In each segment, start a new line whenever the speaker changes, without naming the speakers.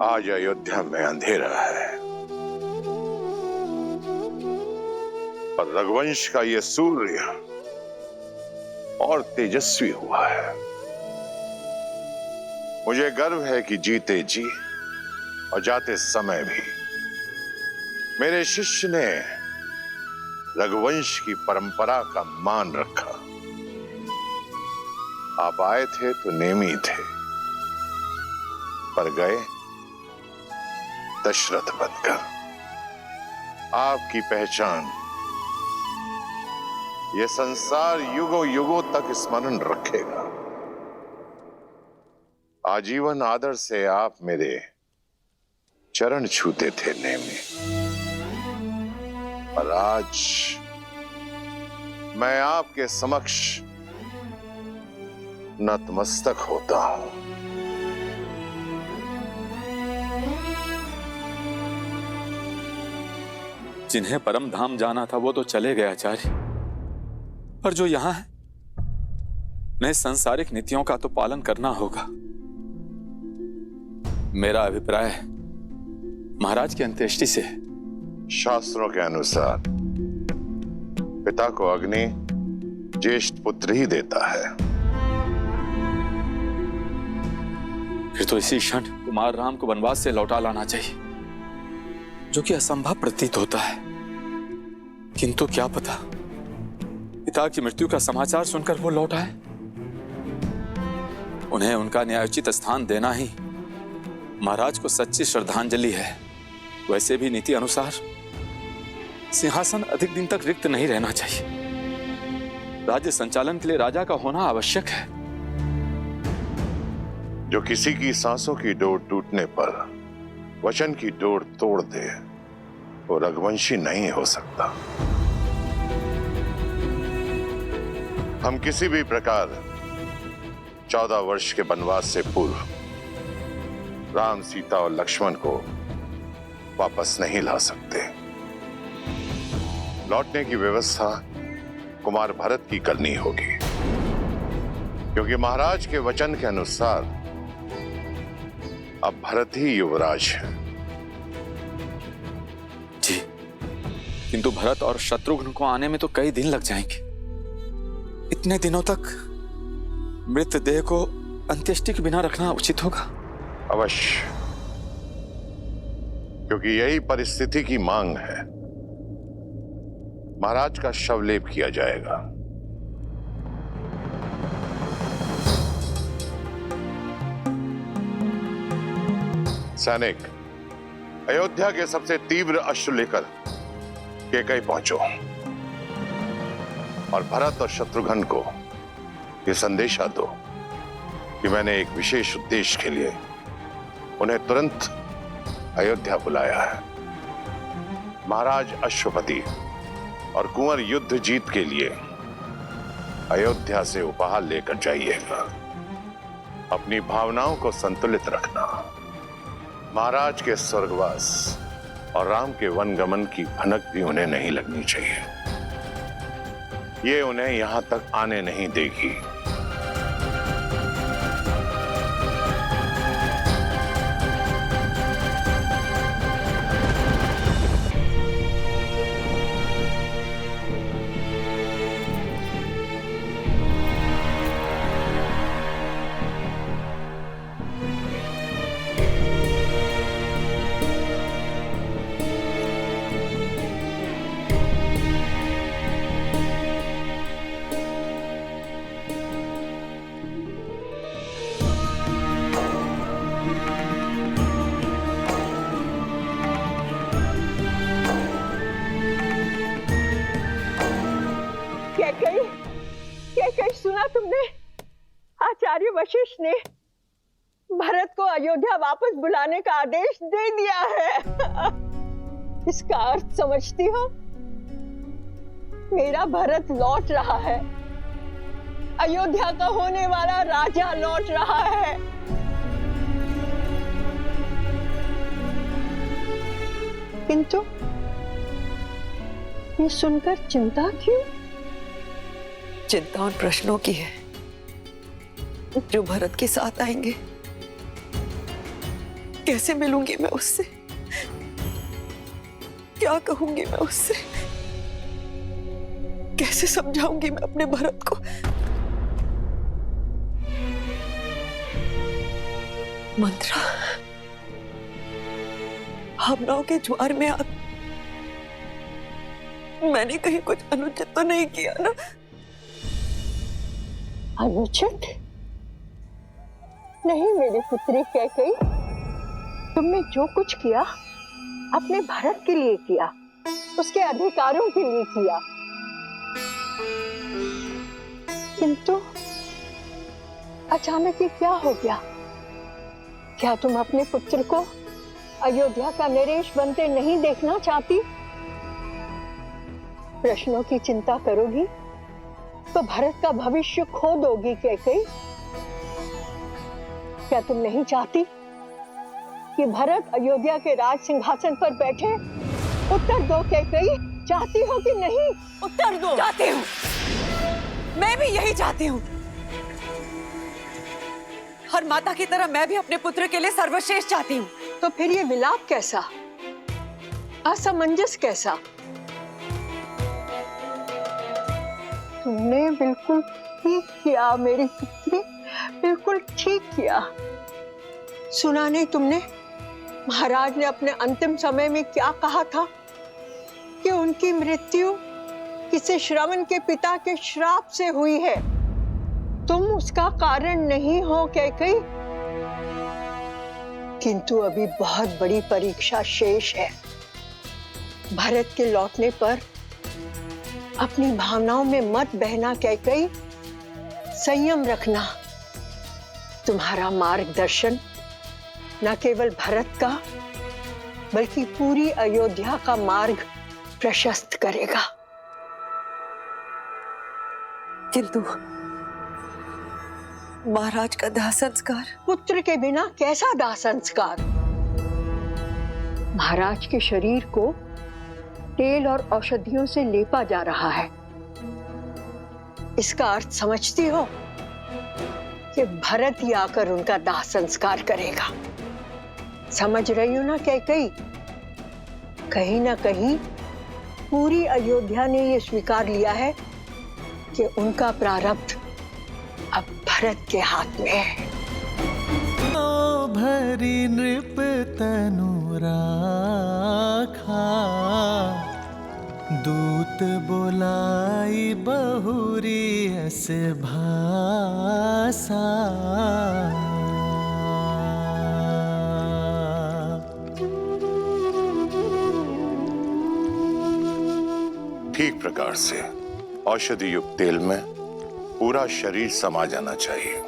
आज अयोध्या में अंधेरा है और रघुवंश का ये सूर्य और तेजस्वी हुआ है। मुझे गर्व है कि जीते जी और जाते समय भी मेरे शिष्य ने रघुवंश की परंपरा का मान रखा। आप आए थे तो नेमी थे, पर गए दशरथ बनकर। आपकी पहचान ये संसार युगों युगों तक स्मरण रखेगा। आजीवन आदर से आप मेरे चरण छूते थे नेमी, और आज मैं आपके समक्ष नतमस्तक होता हूं।
जिन्हें परम धाम जाना था वो तो चले गए आचार्य, पर जो यहां है नए सांसारिक नीतियों का तो पालन करना होगा। मेरा अभिप्राय महाराज की अंत्येष्टि से
शास्त्रों के अनुसार पिता को अग्नि ज्येष्ठ पुत्र ही देता है।
फिर तो इसी क्षण कुमार राम को वनवास से लौटा लाना चाहिए, जो कि असंभव प्रतीत होता है। किंतु क्या पता पिता की मृत्यु का समाचार सुनकर वो लौट आए। उन्हें उनका न्यायोचित स्थान देना ही महाराज को सच्ची श्रद्धांजलि है। वैसे भी नीति अनुसार सिंहासन अधिक दिन तक रिक्त नहीं रहना चाहिए। राज्य संचालन के लिए राजा का होना आवश्यक है।
जो किसी की सांसों की डोर टूटने पर वचन की डोर तोड़ दे, वो रघुवंशी नहीं हो सकता। हम किसी भी प्रकार 14 वर्ष के वनवास से पूर्व राम, सीता और लक्ष्मण को वापस नहीं ला सकते। लौटने की व्यवस्था कुमार भरत की करनी होगी, क्योंकि महाराज के वचन के अनुसार अब भरत ही युवराज है।
जी, किंतु भरत और शत्रुघ्न को आने में तो कई दिन लग जाएंगे। इतने दिनों तक मृतदेह को अंत्येष्टि के बिना रखना उचित होगा।
अवश्य, क्योंकि यही परिस्थिति की मांग है। महाराज का शवलेप किया जाएगा। सैनिक, अयोध्या के सबसे तीव्र अश्रु लेकर कैकेयी पहुंचो और भरत और शत्रुघ्न को यह संदेशा दो कि मैंने एक विशेष उद्देश्य के लिए उन्हें तुरंत अयोध्या बुलाया है। महाराज अश्वपति और कुंवर युद्ध जीत के लिए अयोध्या से उपहार लेकर जाइएगा। अपनी भावनाओं को संतुलित रखना। महाराज के स्वर्गवास और राम के वनगमन की भनक भी उन्हें नहीं लगनी चाहिए। ये उन्हें यहां तक आने नहीं देगी।
कैकेयी, सुना तुमने? आचार्य वशिष्ठ ने भरत को अयोध्या वापस बुलाने का आदेश दे दिया है। इसका अर्थ समझती हो? मेरा भरत लौट रहा है। अयोध्या का होने वाला राजा लौट रहा है। किंतु ये सुनकर चिंता क्यों?
चिंता उन प्रश्नों की है जो भरत के साथ आएंगे। कैसे मिलूंगी मैं उससे? क्या कहूंगी मैं उससे? कैसे समझाऊंगी मैं अपने भरत को? मंत्रा, भावनाओं के ज्वार में आप, मैंने कहीं कुछ अनुचित तो नहीं किया ना?
अनुचित नहीं मेरी पुत्री कैकेयी, तुमने जो कुछ किया अपने भरत के लिए किया, उसके अधिकारों के लिए किया। किंतु अचानक ये क्या हो गया? क्या तुम अपने पुत्र को अयोध्या का नरेश बनते नहीं देखना चाहती? प्रश्नों की चिंता करोगी तो भरत का भविष्य खो दोगी कैकेयी। क्या तुम नहीं चाहती कि भरत अयोध्या के राज सिंहासन पर बैठे? उत्तर दो कैकेयी, चाहती हो कि नहीं?
उत्तर दो। चाहती हूँ, मैं भी यही चाहती हूँ। हर माता की तरह मैं भी अपने पुत्र के लिए सर्वश्रेष्ठ चाहती हूँ।
तो फिर ये विलाप कैसा, असमंजस कैसा? तुमने बिल्कुल ठीक किया मेरी पुत्री, बिल्कुल ठीक किया। सुना नहीं तुमने महाराज ने अपने अंतिम समय में क्या कहा था कि उनकी मृत्यु किसी श्रवण के पिता के श्राप से हुई है। तुम उसका कारण नहीं हो कैकेयी, किंतु अभी बहुत बड़ी परीक्षा शेष है। भरत के लौटने पर अपनी भावनाओं में मत बहना कैकेयी, संयम रखना। तुम्हारा मार्गदर्शन न केवल भरत का बल्कि पूरी अयोध्या का मार्ग प्रशस्त करेगा।
किंतु महाराज का दाह संस्कार?
पुत्र के बिना कैसा दाह संस्कार? महाराज के शरीर को तेल और औषधियों से लेपा जा रहा है। इसका अर्थ समझती हो कि भरत ही आकर उनका दाह संस्कार करेगा। समझ रही हो ना कैकेयी? कहीं ना कहीं पूरी अयोध्या ने यह स्वीकार लिया है कि उनका प्रारब्ध अब भरत के हाथ में है।
भरी नृप तनु राखा, दूत बोलाई बहुरी अस भाषा।
ठीक प्रकार से औषधि युक्त तेल में पूरा शरीर समा जाना चाहिए।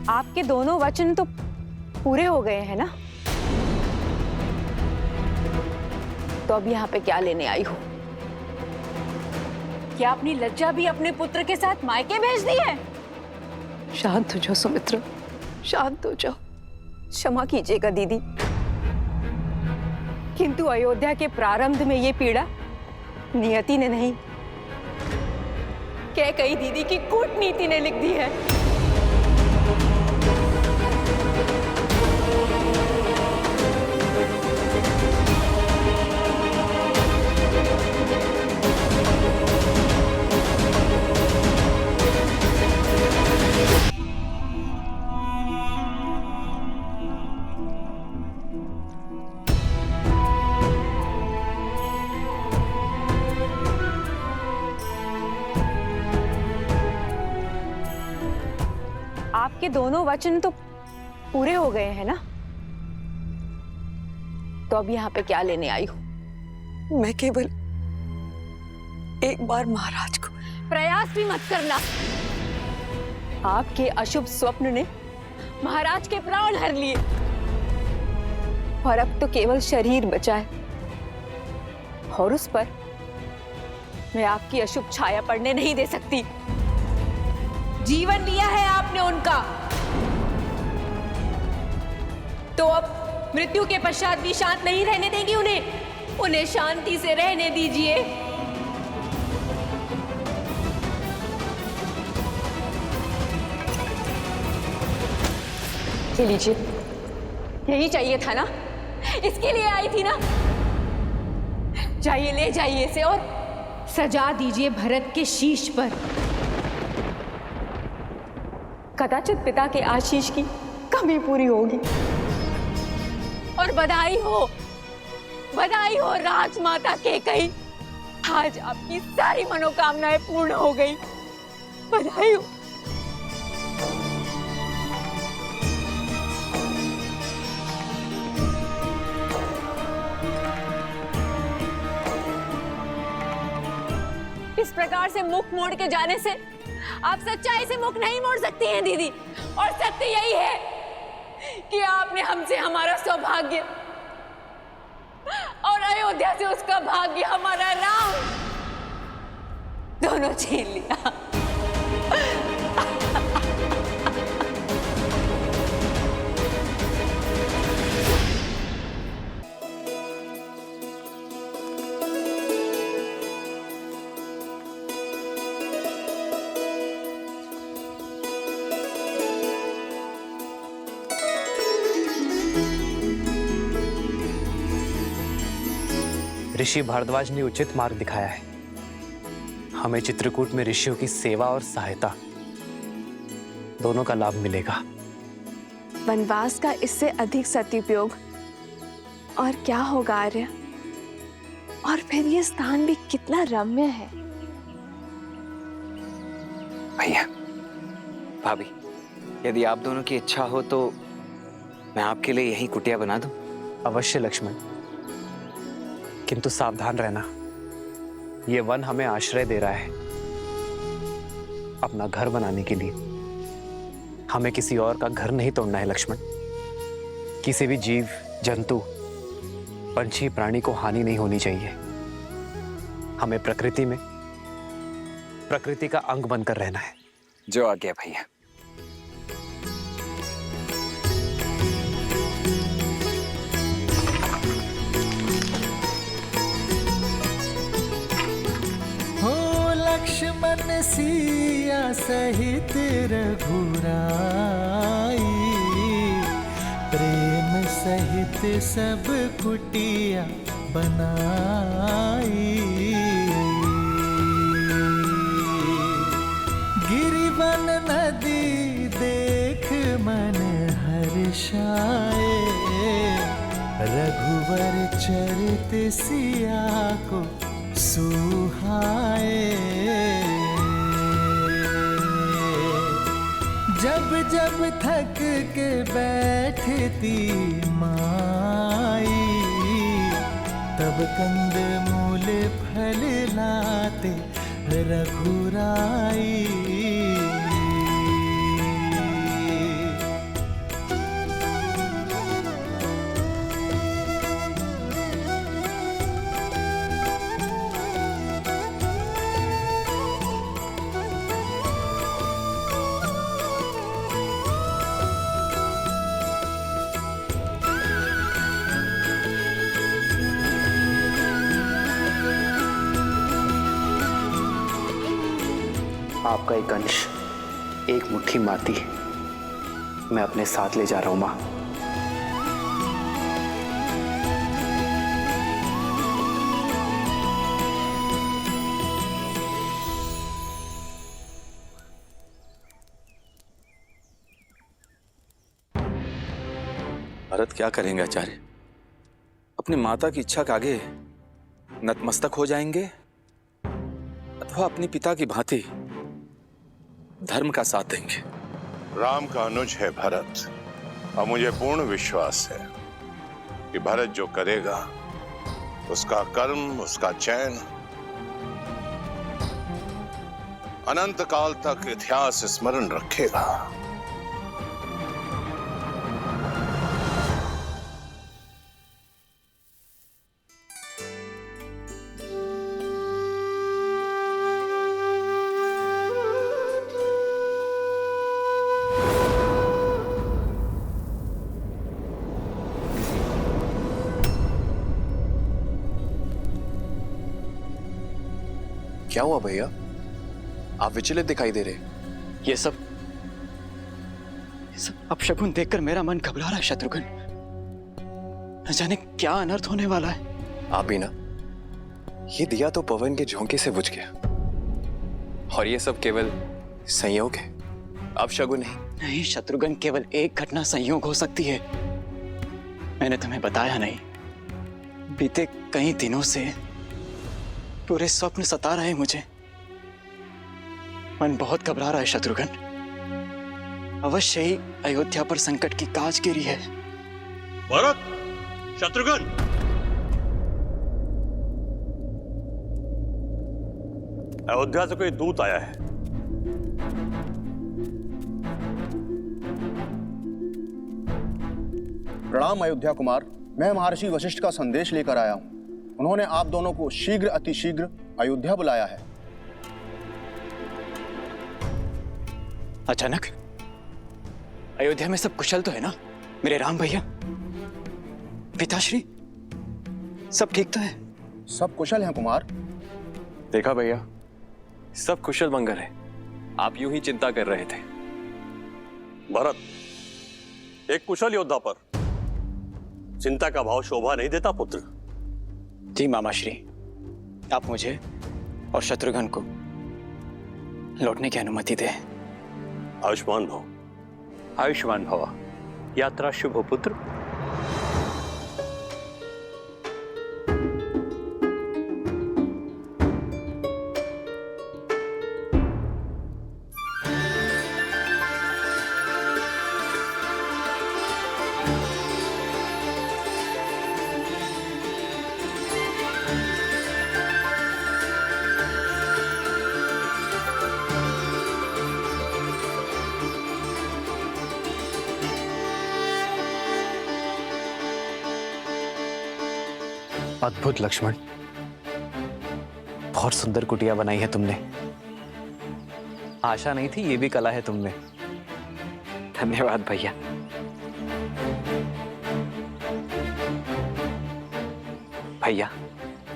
आपके दोनों वचन तो पूरे हो गए हैं ना? तो अब यहाँ पे क्या लेने आई हो? क्या अपनी लज्जा भी अपने पुत्र के साथ मायके भेज दी है?
शांत हो जाओ सुमित्रा, शांत हो जाओ।
क्षमा कीजिएगा दीदी, किंतु अयोध्या के प्रारंभ में ये पीड़ा नियति ने नहीं, कैकेयी दीदी की कूटनीति ने लिख दी है। आपके दोनों वचन तो पूरे हो गए हैं ना, तो अब यहाँ पे क्या लेने आई हूँ?
मैं केवल एक बार महाराज को।
प्रयास भी मत करना। आपके अशुभ स्वप्न ने महाराज के प्राण हर लिए और अब तो केवल शरीर बचा है, और उस पर मैं आपकी अशुभ छाया पड़ने नहीं दे सकती। जीवन लिया है आपने उनका, तो अब मृत्यु के पश्चात भी शांत नहीं रहने देंगी उन्हें शांति से रहने दीजिए। ये लीजिए, यही चाहिए था ना, इसके लिए आई थी ना। जाइए, ले जाइए इसे और सजा दीजिए भरत के शीश पर। कदाचित पिता के आशीष की कमी पूरी होगी। और बधाई हो राजमाता कैकेयी, आज आपकी सारी मनोकामनाएं पूर्ण हो गई। बधाई हो। इस प्रकार से मुख मोड़ के जाने से आप सच्चाई से मुख नहीं मोड़ सकती हैं दीदी। और सत्य यही है कि आपने हमसे हमारा सौभाग्य और अयोध्या से उसका भाग्य, हमारा राम, दोनों छीन लिया।
ऋषि भारद्वाज ने उचित मार्ग दिखाया है। हमें चित्रकूट में ऋषियों की सेवा और सहायता दोनों का लाभ मिलेगा।
वनवास का इससे अधिक सदुपयोग और क्या होगा आर्य? और फिर ये स्थान भी कितना रम्य है।
भैया, भाभी, यदि आप दोनों की इच्छा हो तो मैं आपके लिए यही कुटिया बना दूं।
अवश्य लक्ष्मण, किंतु सावधान रहना। ये वन हमें आश्रय दे रहा है अपना घर बनाने के लिए। हमें किसी और का घर नहीं तोड़ना है लक्ष्मण। किसी भी जीव, जंतु, पंछी, प्राणी को हानि नहीं होनी चाहिए। हमें प्रकृति का अंग बनकर रहना है।
जो आज्ञा भैया।
लक्ष्मण सिया सहित रघुराई, प्रेम सहित सब कुटिया बनाई। गिरिवन नदी देख मन हर्षाए, रघुवर चरित सिया को सुहाए। जब जब थक के बैठती माई, तब कंद मूल फल लाते रघुराई।
आपका एक अंश, एक मुट्ठी माटी मैं अपने साथ ले जा रहा हूं मां।
भरत क्या करेंगे आचार्य? अपनी माता की इच्छा के आगे नतमस्तक हो जाएंगे अथवा अपने पिता की भांति धर्म का साथ देंगे?
राम का अनुज है भरत, और मुझे पूर्ण विश्वास है कि भरत जो करेगा उसका कर्म, उसका चयन अनंत काल तक इतिहास स्मरण रखेगा।
क्या हुआ भैया? आप विचलित दिखाई दे रहे।
ये सब अपशकुन देखकर मेरा मन घबरा रहा है शत्रुघ्न। न जाने क्या अनर्थ होने वाला है।
आप भी ना, ये दिया तो पवन के झोंके से बुझ गया, और ये सब केवल संयोग है, अपशकुन नहीं।
नहीं शत्रुघ्न, केवल एक घटना संयोग हो सकती है। मैंने तुम्हें बताया नहीं, बीते कई दिनों से पूरे स्वप्न सता रहे मुझे। मन बहुत घबरा रहा है शत्रुघ्न। अवश्य ही अयोध्या पर संकट की काज गिरी है।
भरत, शत्रुघ्न, अयोध्या से कोई दूत आया है।
प्रणाम अयोध्या कुमार, मैं महर्षि वशिष्ठ का संदेश लेकर आया हूं। उन्होंने आप दोनों को शीघ्र अतिशीघ्र अयोध्या बुलाया है।
अचानक अयोध्या में सब कुशल तो है ना मेरे राम भैया? पिताश्री सब ठीक तो है?
सब कुशल हैं कुमार।
देखा भैया, सब कुशल मंगल है। आप यूं ही चिंता कर रहे थे।
भरत, एक कुशल योद्धा पर चिंता का भाव शोभा नहीं देता पुत्र।
जी मामाश्री, आप मुझे और शत्रुघ्न को लौटने की अनुमति दें।
आयुष्मान भव। आयुष्मान भव। यात्रा शुभ हो पुत्र।
अद्भुत लक्ष्मण, बहुत सुंदर कुटिया बनाई है तुमने। आशा नहीं थी ये भी कला है तुमने।
धन्यवाद भैया। भैया,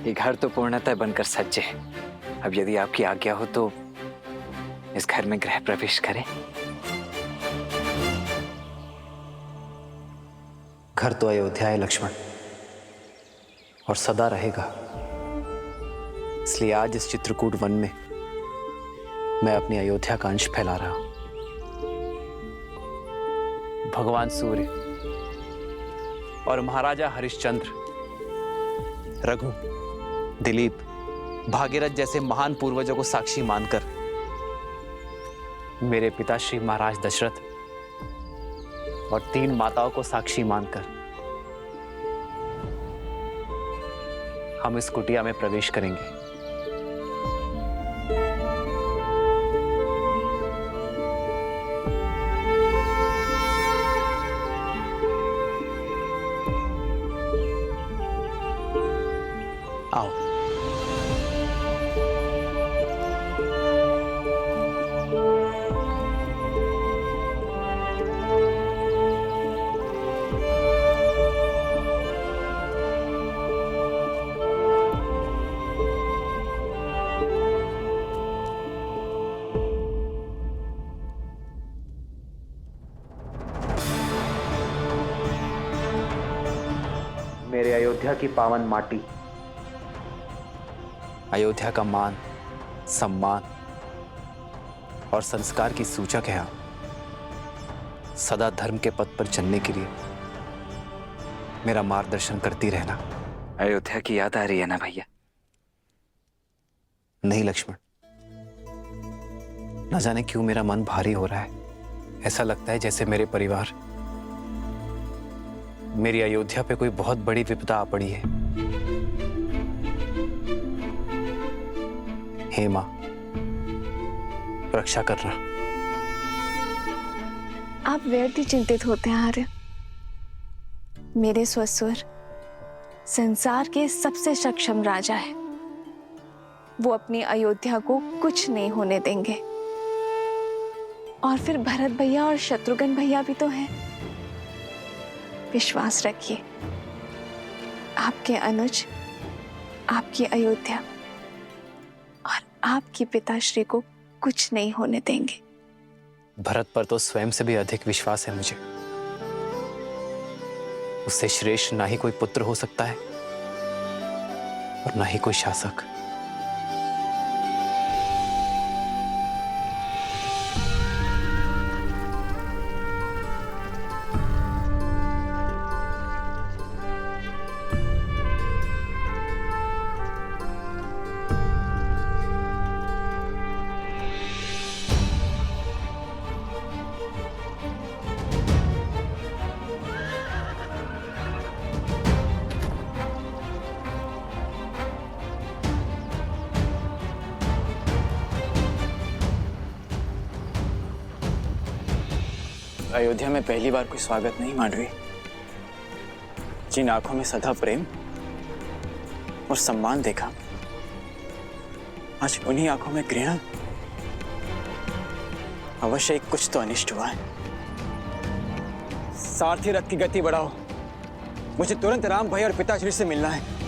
ये घर तो पूर्णतः बनकर सज्ज है। अब यदि आपकी आज्ञा हो तो इस घर में गृह प्रवेश करें।
घर तो अयोध्या है लक्ष्मण, और सदा रहेगा। इसलिए आज इस चित्रकूट वन में मैं अपनी अयोध्या का अंश फैला रहा हूं। भगवान सूर्य और महाराजा हरिश्चंद्र, रघु, दिलीप, भागीरथ जैसे महान पूर्वजों को साक्षी मानकर, मेरे पिताश्री महाराज दशरथ और 3 माताओं को साक्षी मानकर हम इस कुटिया में प्रवेश करेंगे। आओ। मेरे अयोध्या की पावन माटी, अयोध्या का मान, सम्मान और संस्कार की सूचक है आप। सदा धर्म के पथ पर चलने के लिए मेरा मार्गदर्शन करती रहना।
अयोध्या की याद आ रही है ना भैया?
नहीं लक्ष्मण, न जाने क्यों मेरा मन भारी हो रहा है। ऐसा लगता है जैसे मेरे परिवार, मेरी अयोध्या पे कोई बहुत बड़ी विपदा आ पड़ी है। हे मां, रक्षा करना।
आप व्यर्थ ही चिंतित होते हैं आर्य। मेरे ससुर संसार के सबसे सक्षम राजा है। वो अपनी अयोध्या को कुछ नहीं होने देंगे। और फिर भरत भैया और शत्रुघ्न भैया भी तो हैं। विश्वास रखिए, आपके अनुज आपकी अयोध्या और आपके पिताश्री को कुछ नहीं होने देंगे।
भरत पर तो स्वयं से भी अधिक विश्वास है मुझे। उससे श्रेष्ठ ना ही कोई पुत्र हो सकता है और ना ही कोई शासक।
अयोध्या में पहली बार कोई स्वागत नहीं, मांडवी। जिन आंखों में सदा प्रेम और सम्मान देखा, आज उन्हीं आंखों में घृणा। अवश्य कुछ तो अनिष्ट हुआ है। सारथी रथ की गति बढ़ाओ, मुझे तुरंत राम भाई और पिताश्री से मिलना है।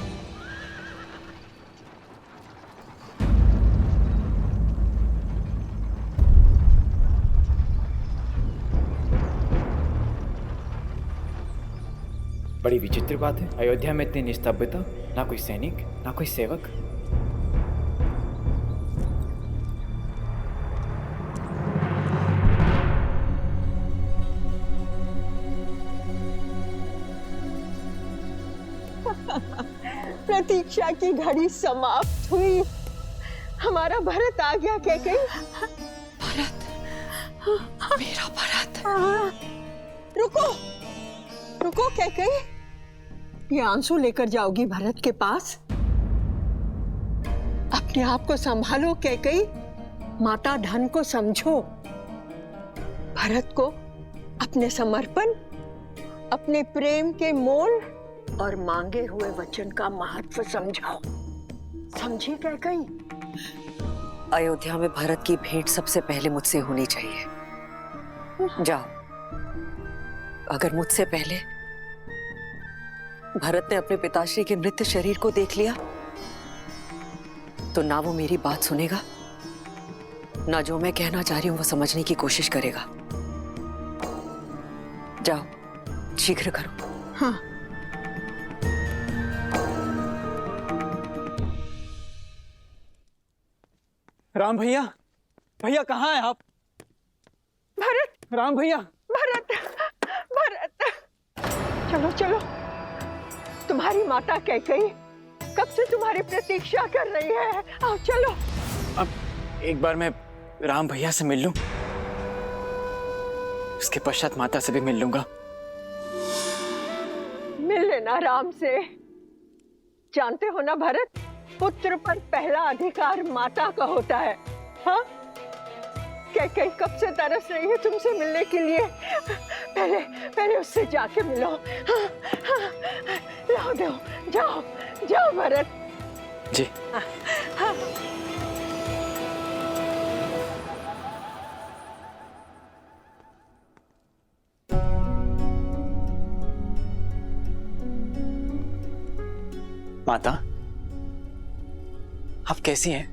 बड़ी विचित्र बात है, अयोध्या में इतनी निस्तब्धता, ना कोई सैनिक ना कोई सेवक।
प्रतीक्षा की घड़ी समाप्त हुई। हमारा भरत आ गया। कैकेयी,
भरत, मेरा भरत।
रुको रुको कैकेयी, ये आंसू लेकर जाओगी भरत के पास? अपने आप को संभालो कैकेयी, माता धन को समझो। भरत को अपने समर्पण, अपने प्रेम के मोल और मांगे हुए वचन का महत्व समझाओ। समझी कैकेयी?
अयोध्या में भरत की भेंट सबसे पहले मुझसे होनी चाहिए। जाओ, अगर मुझसे पहले भरत ने अपने पिताश्री के मृत शरीर को देख लिया तो ना वो मेरी बात सुनेगा, ना जो मैं कहना चाह रही हूं वो समझने की कोशिश करेगा। जाओ, शीघ्र करो।
हाँ।
राम भैया, भैया कहाँ हैं आप?
भरत,
राम भैया।
भरत, भरत, चलो चलो। तुम्हारी माता कैकेयी कब से तुम्हारी प्रतीक्षा कर रही है। आओ चलो।
अब एक बार मैं राम भैया से मिल लूं, उसके पश्चात माता से भी मिल लूंगा।
मिल लेना राम से। जानते हो ना भरत, पुत्र पर पहला अधिकार माता का होता है। हाँ, कैकेयी कब से तरस रही है तुमसे मिलने के लिए। पहले पहले उससे जाके मिलो। हाँ, हाँ, लाओ दो, जाओ जाओ भरत
जी।
हाँ, हाँ।
माता, आप कैसी हैं?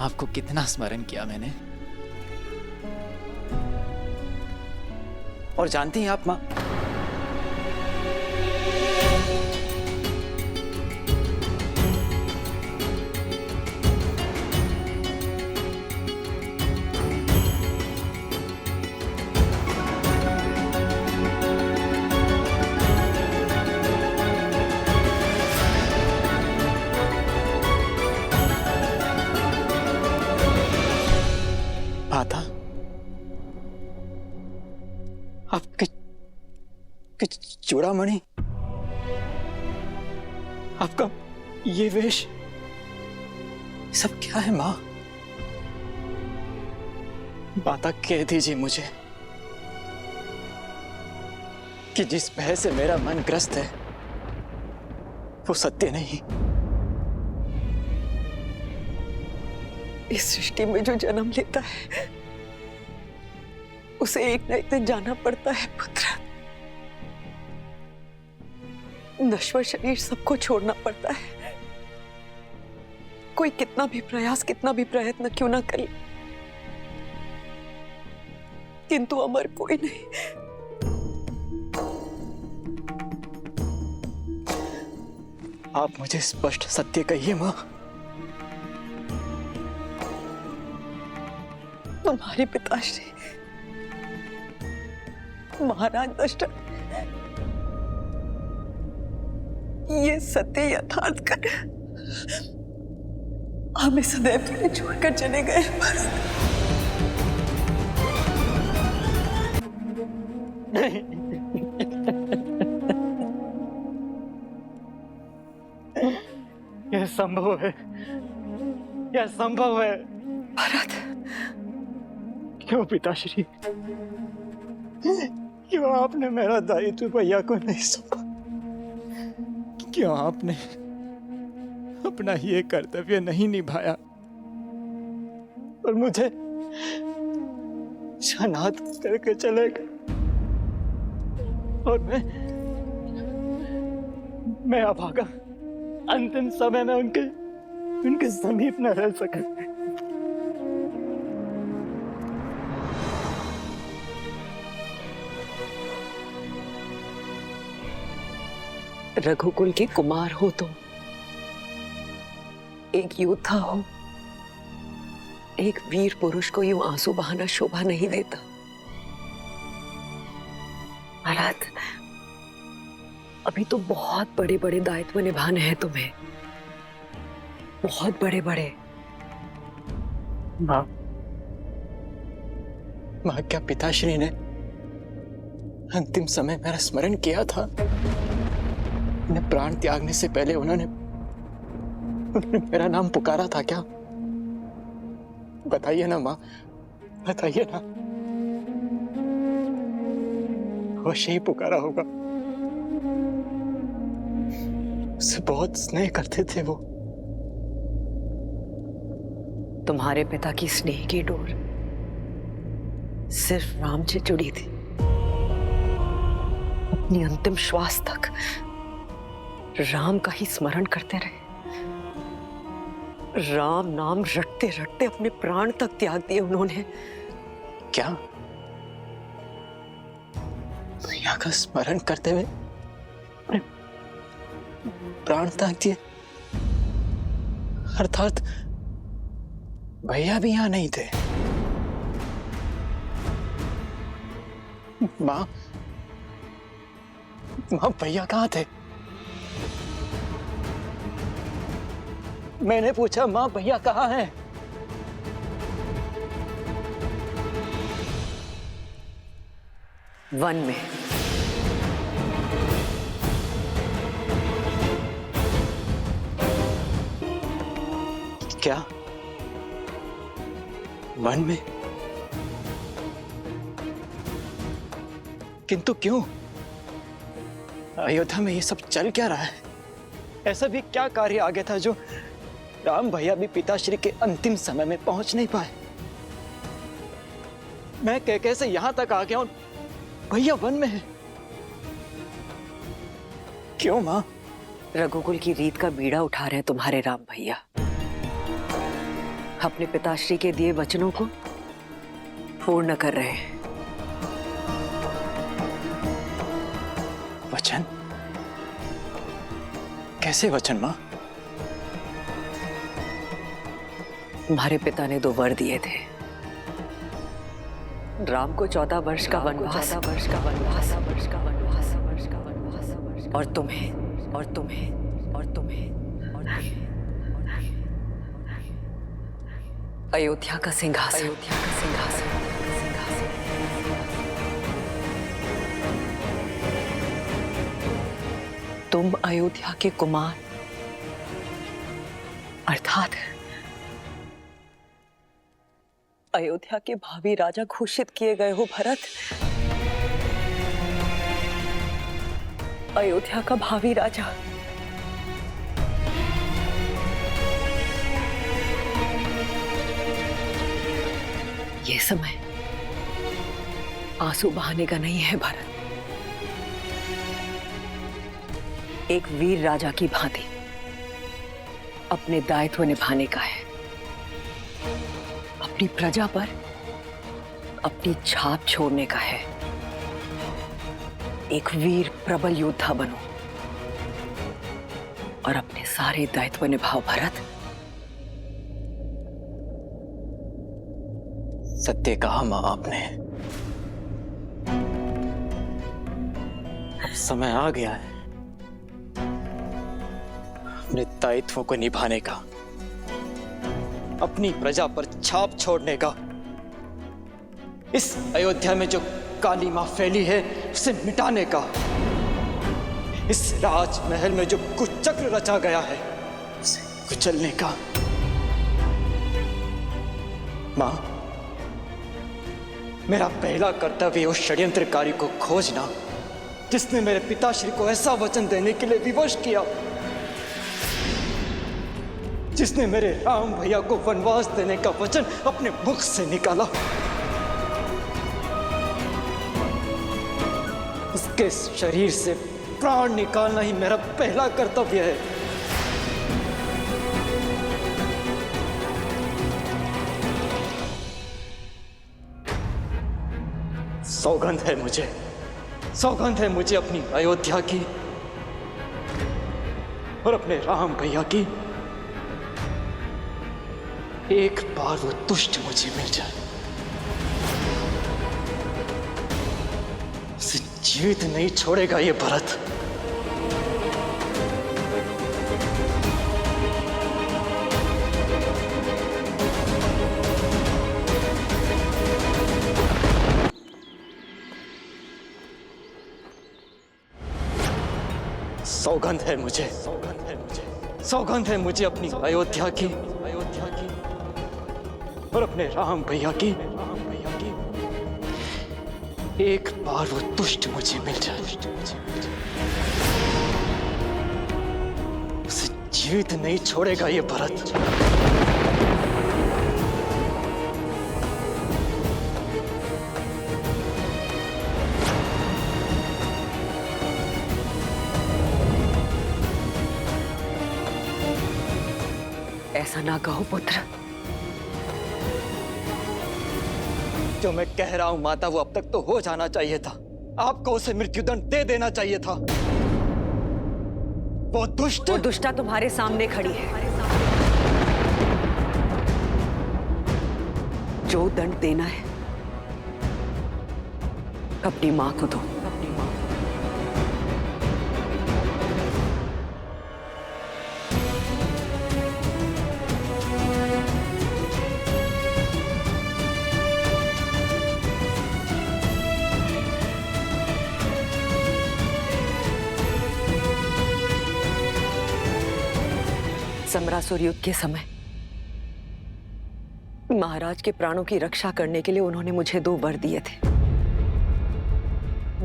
आपको कितना स्मरण किया मैंने। और जानती हैं आप मां, माता, आपके चूड़ामणि, आपका ये वेश, सब क्या है माँ? माता कह दीजिए मुझे कि जिस भय से मेरा मन ग्रस्त है वो सत्य नहीं।
इस सृष्टि में जो जन्म लेता है उसे एक न एक दिन जाना पड़ता है पुत्र। नश्वर शरीर सबको छोड़ना पड़ता है। कोई कितना भी प्रयास, कितना भी प्रयत्न क्यों ना करे, किंतु अमर कोई नहीं।
आप मुझे स्पष्ट सत्य कहिए माँ।
तुम्हारे पिताश्री महाराज दशरथ ये सत्य यथार्थ कर हमें सदैव के लिए छोड़कर चले गए।
यह संभव है, यह संभव है।
भरत,
क्यों पिताश्री, क्यों आपने मेरा दायित्व भैया को नहीं सौंपा? क्यों आपने अपना ये कर्तव्य नहीं निभाया और मुझे अनाथ करके चले गए? और मैं अभागा, अंतिम समय में उनके समीप न रह सका।
रघुकुल के कुमार हो तुम, एक योद्धा हो, एक वीर पुरुष को यूं आंसू बहाना शोभा नहीं देता। महाराज, अभी तो बहुत बड़े बड़े दायित्व निभाने हैं तुम्हें, बहुत बड़े बड़े।
माँ, क्या पिताश्री ने अंतिम समय मेरा स्मरण किया था? उन्हें प्राण त्यागने से पहले उन्होंने मेरा नाम पुकारा था क्या? बताइए ना माँ, बताइए ना। अवश्य ही पुकारा होगा। उससे बहुत स्नेह करते थे वो।
तुम्हारे पिता की स्नेह की डोर सिर्फ राम से जुड़ी थी। अपनी अंतिम श्वास तक राम का ही स्मरण करते रहे। राम नाम रटते रटते अपने प्राण तक त्याग दिए उन्होंने।
क्या? भैया का स्मरण करते हुए अपने प्राण त्याग दिए? अर्थात भैया भी यहां नहीं थे। माँ, भैया कहाँ थे? मैंने पूछा, माँ भैया कहाँ हैं?
वन में।
क्या? वन में? किंतु क्यों? अयोध्या में ये सब चल क्या रहा है? ऐसा भी क्या कार्य आ गया था जो राम भैया भी पिताश्री के अंतिम समय में पहुंच नहीं पाए? मैं कैसे यहां तक आ गया हूं, भैया वन में है। क्यों मां?
रघुकुल की रीत का बीड़ा उठा रहे हैं तुम्हारे राम भैया। अपने पिताश्री के दिए वचनों को पूर्ण कर रहे हैं।
वचन? कैसे वचन मां?
तुम्हारे पिता ने 2 वर दिए थे। राम को 14 वर्ष का वनवास, और तुम्हें अयोध्या का सिंहासन, अयोध्या का सिंहासन, तुम अयोध्या के कुमार अर्थात अयोध्या के भावी राजा घोषित किए गए हो भरत। अयोध्या का भावी राजा। ये समय आंसू बहाने का नहीं है भरत। एक वीर राजा की भांति अपने दायित्व निभाने का है। अपनी प्रजा पर अपनी छाप छोड़ने का है। एक वीर प्रबल योद्धा बनो और अपने सारे दायित्व निभाओ भरत।
सत्य कहा मां आपने। अब समय आ गया है अपने दायित्वों को निभाने का, अपनी प्रजा पर छाप छोड़ने का। इस अयोध्या में जो काली मां फैली है उसे मिटाने का। इस राजमहल में जो कुचक्र रचा गया है उसे कुचलने का। मां, मेरा पहला कर्तव्य उस षड्यंत्रकारी को खोजना जिसने मेरे पिताश्री को ऐसा वचन देने के लिए विवश किया, जिसने मेरे राम भैया को वनवास देने का वचन अपने मुख से निकाला। उसके शरीर से प्राण निकालना ही मेरा पहला कर्तव्य है। सौगंध है मुझे, सौगंध है मुझे अपनी अयोध्या की और अपने राम भैया की। एक बार वो दुष्ट मुझे मिल जाए, उसे जीवित नहीं छोड़ेगा ये भरत। सौगंध है मुझे, सौगंध है मुझे, सौगंध है मुझे अपनी अयोध्या की और अपने राम भैया की। एक बार वो दुष्ट मुझे मिल जाए, उसे जीवित नहीं छोड़ेगा ये भरत।
ऐसा ना कहो पुत्र।
जो मैं कह रहा हूं माता, वो अब तक तो हो जाना चाहिए था। आपको उसे मृत्युदंड दे देना चाहिए था। वो दुष्टा
तुम्हारे सामने खड़ी है। जो दंड देना है अपनी मां को दो। समरासुर युद्ध के समय महाराज के प्राणों की रक्षा करने के लिए उन्होंने मुझे 2 वर दिए थे,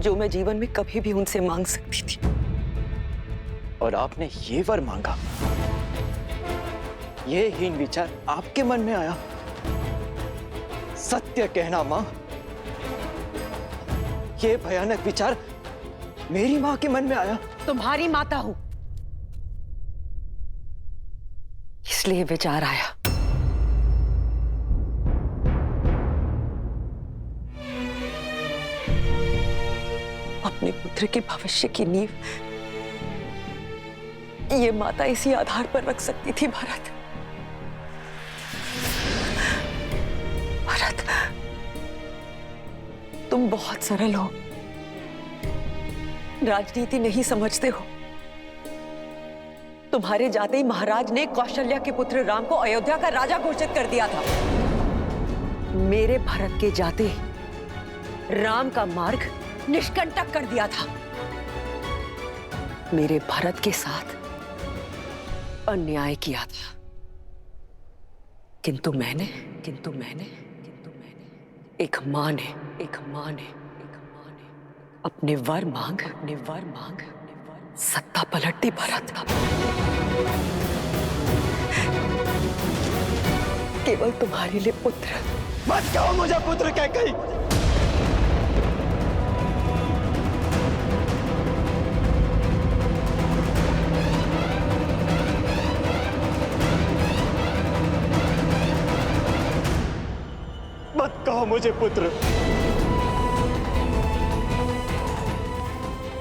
जो मैं जीवन में कभी भी उनसे मांग सकती थी।
और आपने ये वर मांगा? ये हीन विचार आपके मन में आया? सत्य कहना मां, ये भयानक विचार मेरी मां के मन में आया?
तुम्हारी माता हूं, इसलिए विचार आया। अपने पुत्र के भविष्य की नींव ये माता इसी आधार पर रख सकती थी भरत। भरत, तुम बहुत सरल हो, राजनीति नहीं समझते हो। तुम्हारे जाते ही महाराज ने कौशल्या के पुत्र राम को अयोध्या का राजा घोषित कर दिया था। मेरे भरत के जाते राम का मार्ग निष्कंटक कर दिया था। मेरे भरत के साथ अन्याय किया था, किंतु मैंने एक मां ने अपने वर मांग सत्ता पलट दी भरत। केवल तुम्हारे लिए पुत्र।
मत कहो मुझे पुत्र कैकेयी। मत कहो मुझे पुत्र।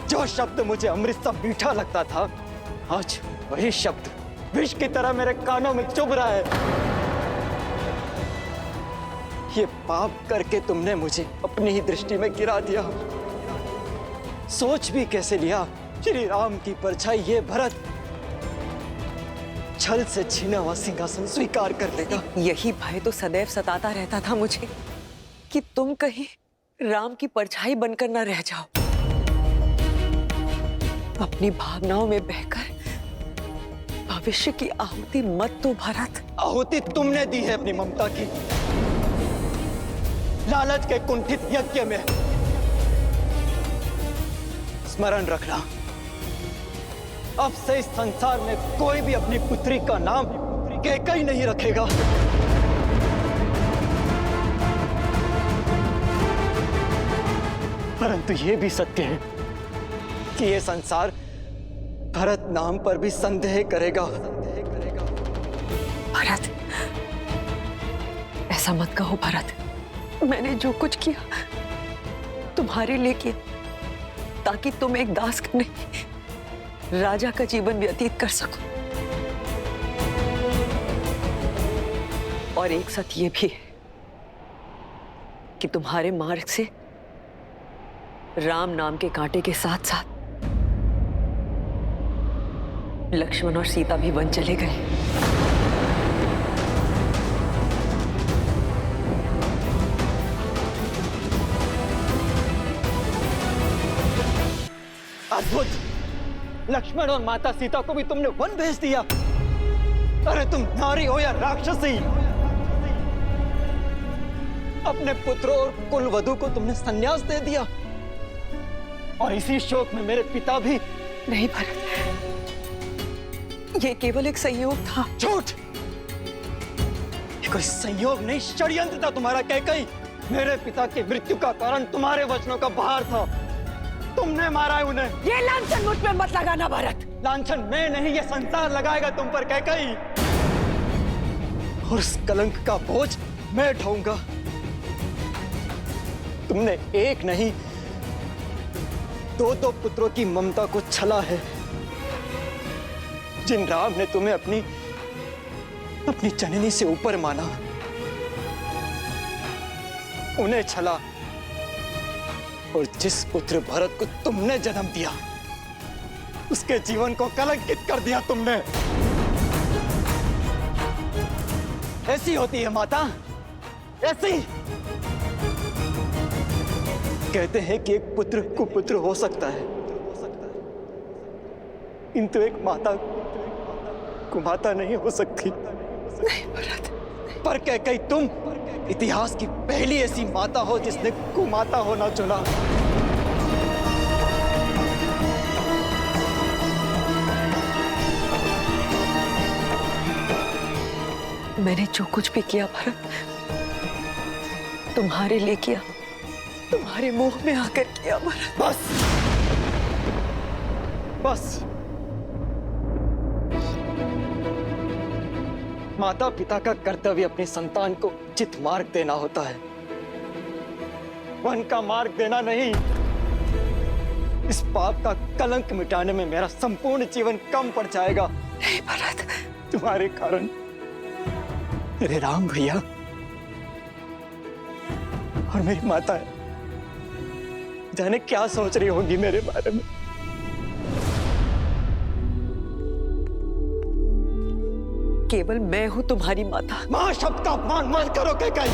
जो शब्द मुझे अमृत सा मीठा लगता था, आज वही शब्द विष की तरह मेरे कानों में चुभ रहा है। ये पाप करके तुमने मुझे अपनी ही दृष्टि में गिरा दिया। सोच भी कैसे लिया श्री राम की परछाई ये भरत छल से छीना हुआ सिंहासन स्वीकार कर लेगा।
यही भय तो सदैव सताता रहता था मुझे कि तुम कहीं राम की परछाई बनकर न रह जाओ। अपनी भावनाओं में बहकर भविष्य की आहुति मत दो भरत।
आहुति तुमने दी है अपनी ममता की, लालच के कुंठित यज्ञ में। स्मरण रखना, अब से इस संसार में कोई भी अपनी पुत्री का नाम कैकेयी नहीं रखेगा। परंतु यह भी सत्य है कि यह संसार भरत नाम पर भी संदेह करेगा।
भरत, ऐसा मत कहो भरत। मैंने जो कुछ किया तुम्हारे लिए किया, ताकि तुम एक दास का नहीं राजा का जीवन व्यतीत कर सको। और एक सत्य ये भी है कि तुम्हारे मार्ग से राम नाम के कांटे के साथ साथ लक्ष्मण और सीता भी वन चले गए।
अद्भुत! लक्ष्मण और माता सीता को भी तुमने वन भेज दिया। अरे तुम नारी हो या राक्षसी, अपने पुत्रों और कुलवधु को तुमने संन्यास दे दिया। और इसी शोक में मेरे पिता भी।
नहीं भरत, ये केवल एक संयोग था।
झूठ! ये कोई संयोग नहीं, षड्यंत्र था तुम्हारा कैकेयी। मेरे पिता की मृत्यु का कारण तुम्हारे वचनों का बहार था। तुमने मारा है उन्हें।
ये लांछन मुझ पे मत लगाना भरत।
लांछन मैं नहीं, ये संसार लगाएगा तुम पर कैकेयी। और उस कलंक का बोझ मैं ढोऊंगा। तुमने एक नहीं, दो पुत्रों की ममता को छला है। जिन राम ने तुम्हें अपनी जननी से ऊपर माना, उन्हें छला। और जिस पुत्र भरत को तुमने जन्म दिया, उसके जीवन को कलंकित कर दिया तुमने। ऐसी होती है माता, ऐसी। कहते हैं कि एक पुत्र कुपुत्र हो सकता है, किंतु एक माता कुमाता नहीं हो सकती।
नहीं भरत।
पर कैकेयी तुम इतिहास की पहली ऐसी माता हो जिसने कुमाता होना चुना।
मैंने जो कुछ भी किया भरत, तुम्हारे लिए किया, तुम्हारे मुंह में आकर किया भरत।
बस बस। माता पिता का कर्तव्य अपनी संतान को उचित मार्ग देना होता है, वन का मार्ग देना नहीं। इस पाप का कलंक मिटाने में मेरा संपूर्ण जीवन कम पड़ जाएगा।
नहीं भरत।
तुम्हारे कारण मेरे राम भैया और मेरी माता है, जाने क्या सोच रही होंगी मेरे बारे में।
केवल मैं हूं तुम्हारी माता।
मां शब्द का अपमान मत करो कैकेयी।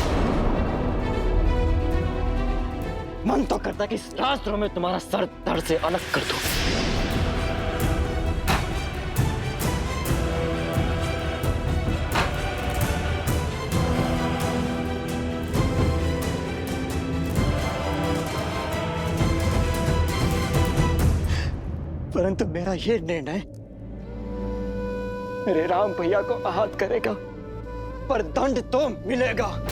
मन तो करता कि इस राजद्रोह में तुम्हारा सर धड़ से अलग कर दो। परंतु मेरा ये निर्णय मेरे राम भैया को आहत करेगा, पर दंड तो मिलेगा।